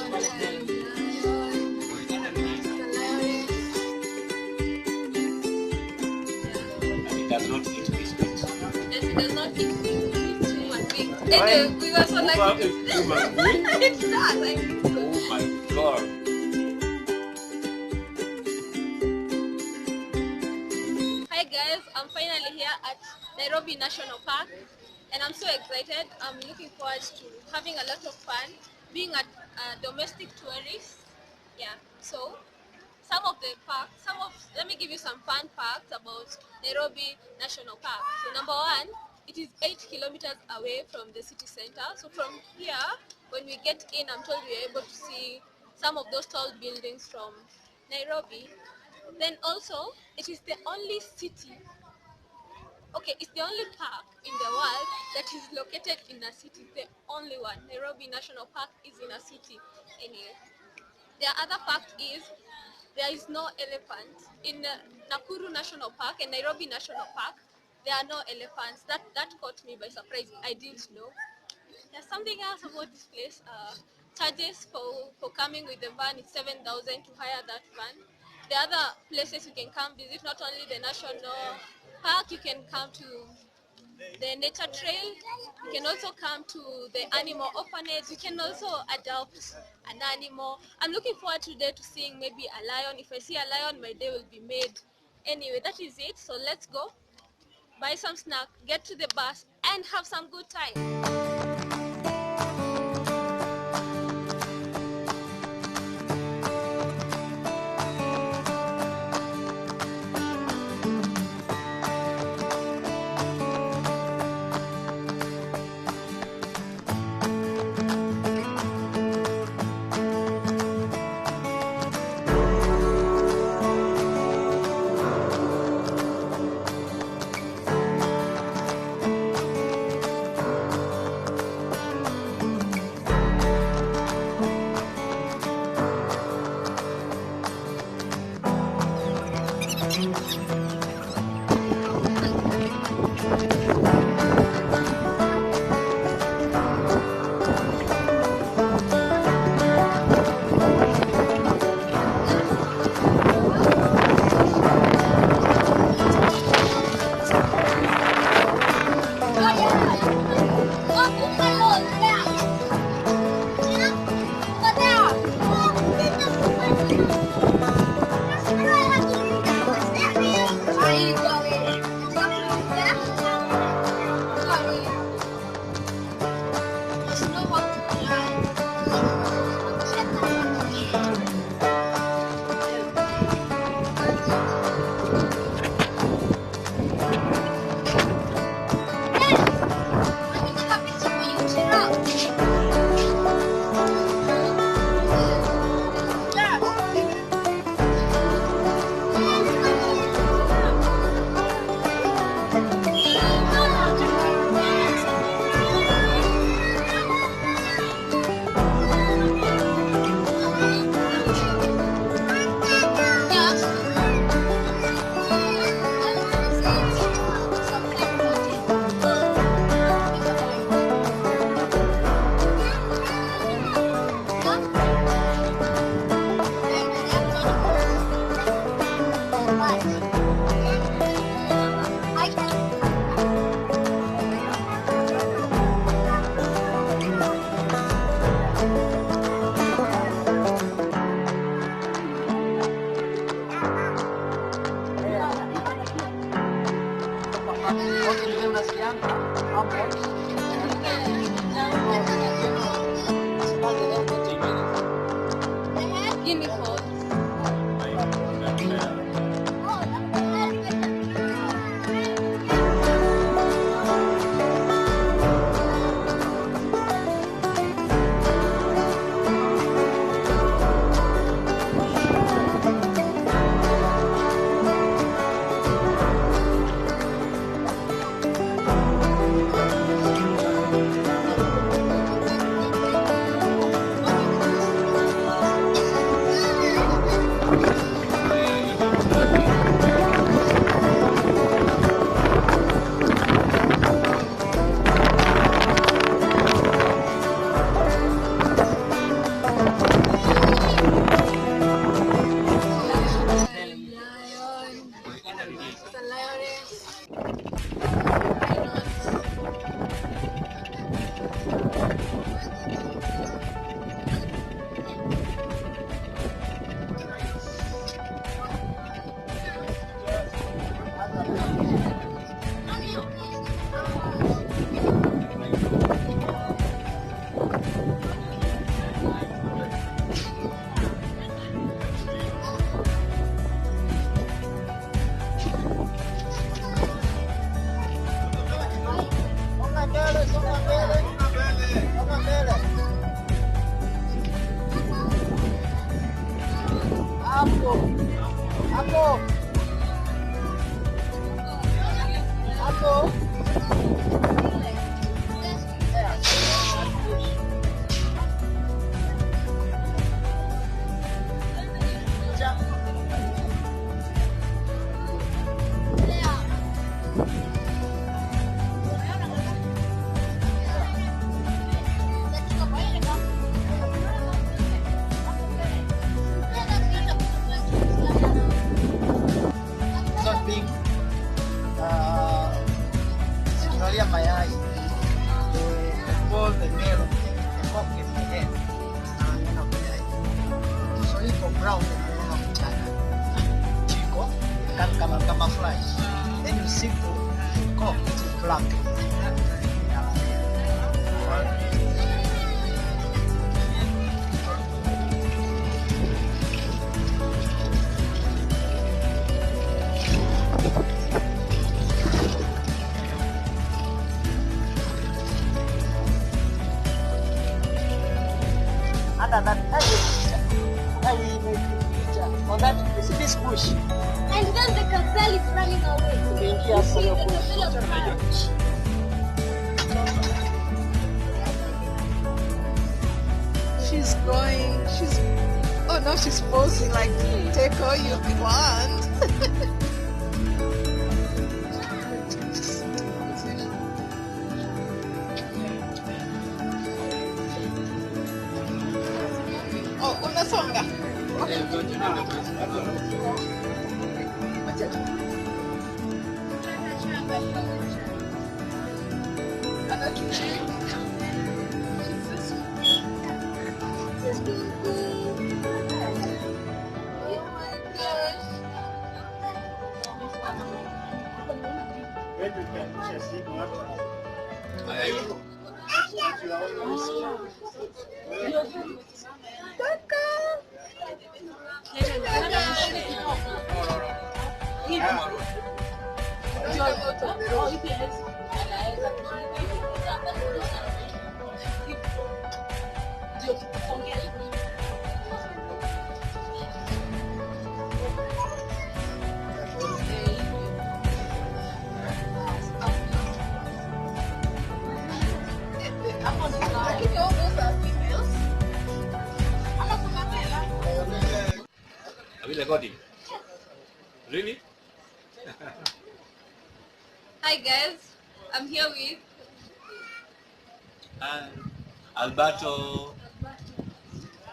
It does not eat biscuits. Yes, it does not eat biscuits. Human beings. Anyway, we were so like it does. I think so. Oh my god. Hi guys, I'm finally here at Nairobi National Park and I'm so excited. I'm looking forward to having a lot of fun, being a domestic tourist. Yeah, so let me give you some fun facts about Nairobi National Park. So number one, it is 8 kilometers away from the city center. So from here, when we get in, I'm told we are able to see some of those tall buildings from Nairobi. Then also, it is the only it's the only park in the world that is located in a city. The only one. Nairobi National Park is in a city. Anyway, the other fact is there is no elephant in Nakuru National Park and Nairobi National Park. There are no elephants. That caught me by surprise. I didn't know. There's something else about this place. Charges for coming with the van is 7,000 to hire that van. The other places you can come visit, not only the national park, you can come to the nature trail. You can also come to the animal orphanage. You can also adopt an animal. I'm looking forward today to seeing maybe a lion. If I see a lion, my day will be made. Anyway, that is it. So let's go, buy some snack, get to the bus, and have some good time. brown kama mchana. Chico kama fly. Then you see cock it is black. Under that on that this bush. And then the gazelle is running away. You see the gazelle of courage. She's going. Oh no, she's posing like, take all you want. Oh, unasonga. Are we recording? Really? Hi guys, I'm here with Alberto.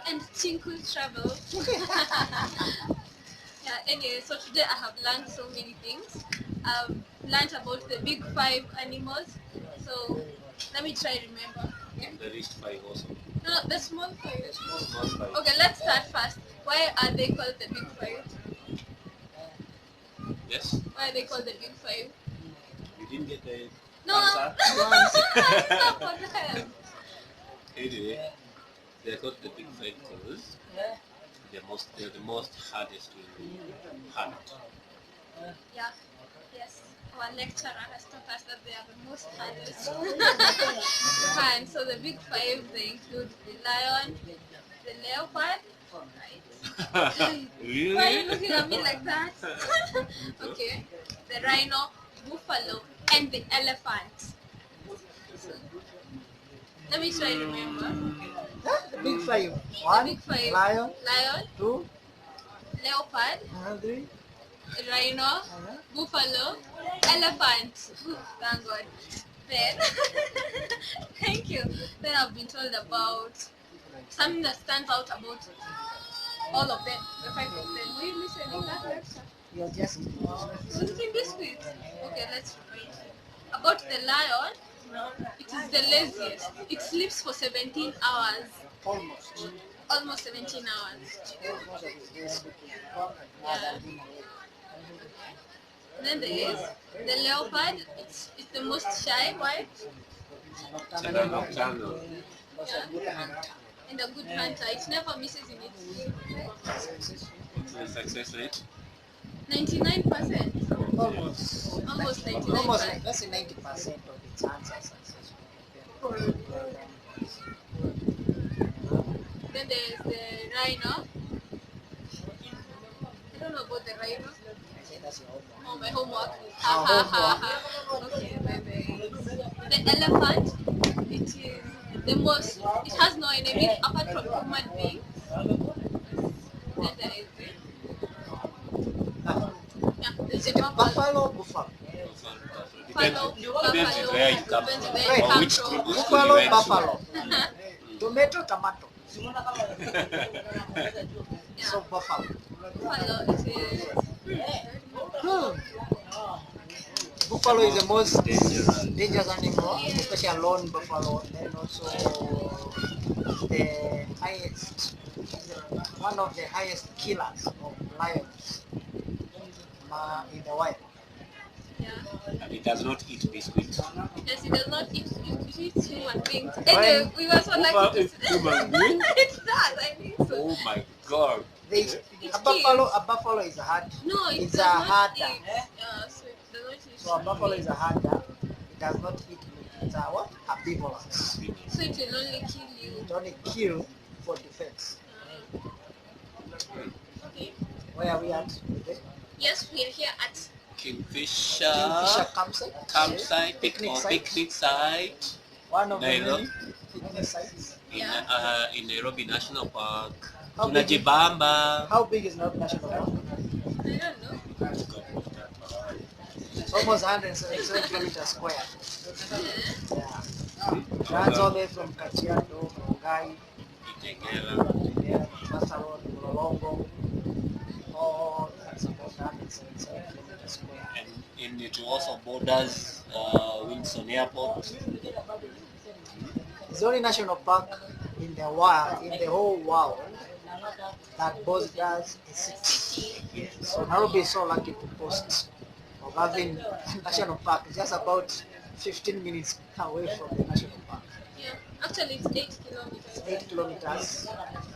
and Chinku Travel. Yeah, anyway, so today I have learned so many things. I've learned about the big 5 animals. So let me try remember. The rich 5 also. No, the small 5. Small 5. Okay, let's start first. Why are they called the big 5? Yes? Why are they called the big 5? You didn't get the No, answer? stop for that. Anyway, they're called the big 5 because they're the most hardest to hunt. Yeah, yes. Our lecturer has taught us that they are the most hardest. And so the big 5, they include the lion, the leopard. Right. Really? Why are you looking at me like that? Okay. The rhino, buffalo, and the elephant. So, let me try to remember. The big 5. The 1 big 5. lion, Lion, 2 leopard, 3 rhino, buffalo, elephant. Thank God. Then, thank you. Then I've been told about something that stands out about all of them, the 5 of them. Were you listening to that lecture? You're just Was it in biscuits? Okay, let's read. About the lion, it is the laziest. It sleeps for 17 hours. Almost 17 hours. Yeah. Then there is the leopard. It's the most shy. Why? And a nocturnal. Yeah. And a good hunter. It never misses in its What's the success rate? 99%. almost. Almost 99%. Almost like let's say 90% of its answers successful. Then there's the rhino. I don't know about the rhino. I say that's your homework. Oh, my homework. Ha ha ha ha. Okay, bye. The elephant, it is the most, it has no enemies apart from human beings. Then there is yeah, there's a buffalo. Buffalo. Depends on where it comes Depends from. where it Or comes which from. group Buffalo, you went to. buffalo. Tomato. Yeah. So buffalo. Buffalo, it is. Buffalo is the most Dangerous. dangerous animal, especially a lone buffalo, and also the highest one of the highest killers of lions in the world. Yeah. And it does not eat biscuits. Yes, it does not eat. It eats human beings. Anyway, we were so lucky to see. Human being? It does. I think so. Oh my God. A buffalo is a herd. No, it It's does a not herder. eat. So it does not eat. So a buffalo is a herder. It does not eat meat. It's a what? Herbivorous. So it will only kill you. It only kill for defense. Okay. Where are we at today? Yes, we are here at Kingfisher Kingfisher campsite. picnic site. One of the Nairobi. many picnic sites. In Nairobi National Park. How big is- Tunajibamba. How big is Nairobi National Park? I don't know. It's almost 177 kilometers square. Yeah. It runs all the way from Kajiado, Mungai, Kitengela. Mombasa Road, Mlolongo. All that's about 177 kilometers square. And it also borders Wilson Airport. It's the only national park in the world, in the whole world, that borders a city. So Nairobi is so lucky to boast of having a national park. It's just about 15 minutes away from the national park. Yeah. Actually, it's 8 kilometers. It's 8 kilometers.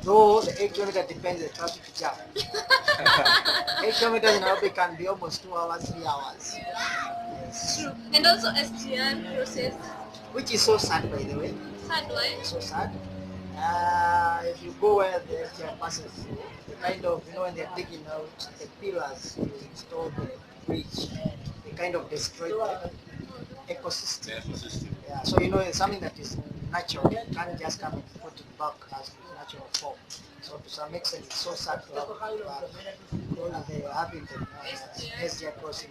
Though the 8 kilometers depends on the traffic jam. 8 kilometers in Nairobi can be almost 2 hours, 3 hours. Yes. True. And also SGR process. Which is so sad, by the way. Sad, why? So sad. If you go where the SGR passes through, the kind of, when they're digging out the pillars to install the bridge, they kind of destroy the ecosystem. Yeah, so it's something that is natural. You can't just come and put it back as natural form. So to some extent, it's so sad to have they're having the SGR crossing.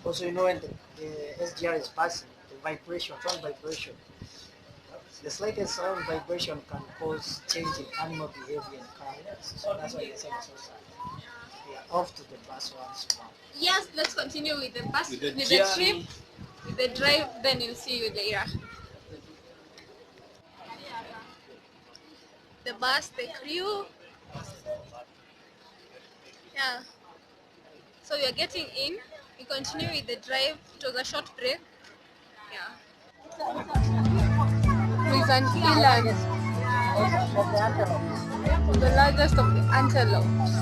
Also, when the SGR is passing, the vibration, sound vibration, the slightest sound vibration can cause change in animal behavior in cars. So that's why they say it's so sad. Yeah, off to the bus once more. Yes, let's continue with the bus, With the with the journey. trip, with the drive, then you'll see you later. The bus, the crew. Yeah. So we are getting in. We continue with the drive. It was a short break. Yeah. With an eland, the largest of the antelopes.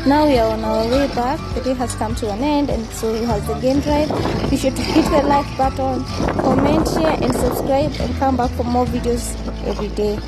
Now we are on our way back. The day has come to an end, and so we have the game drive. Be sure to hit the like button, comment, share, and subscribe, and come back for more videos every day.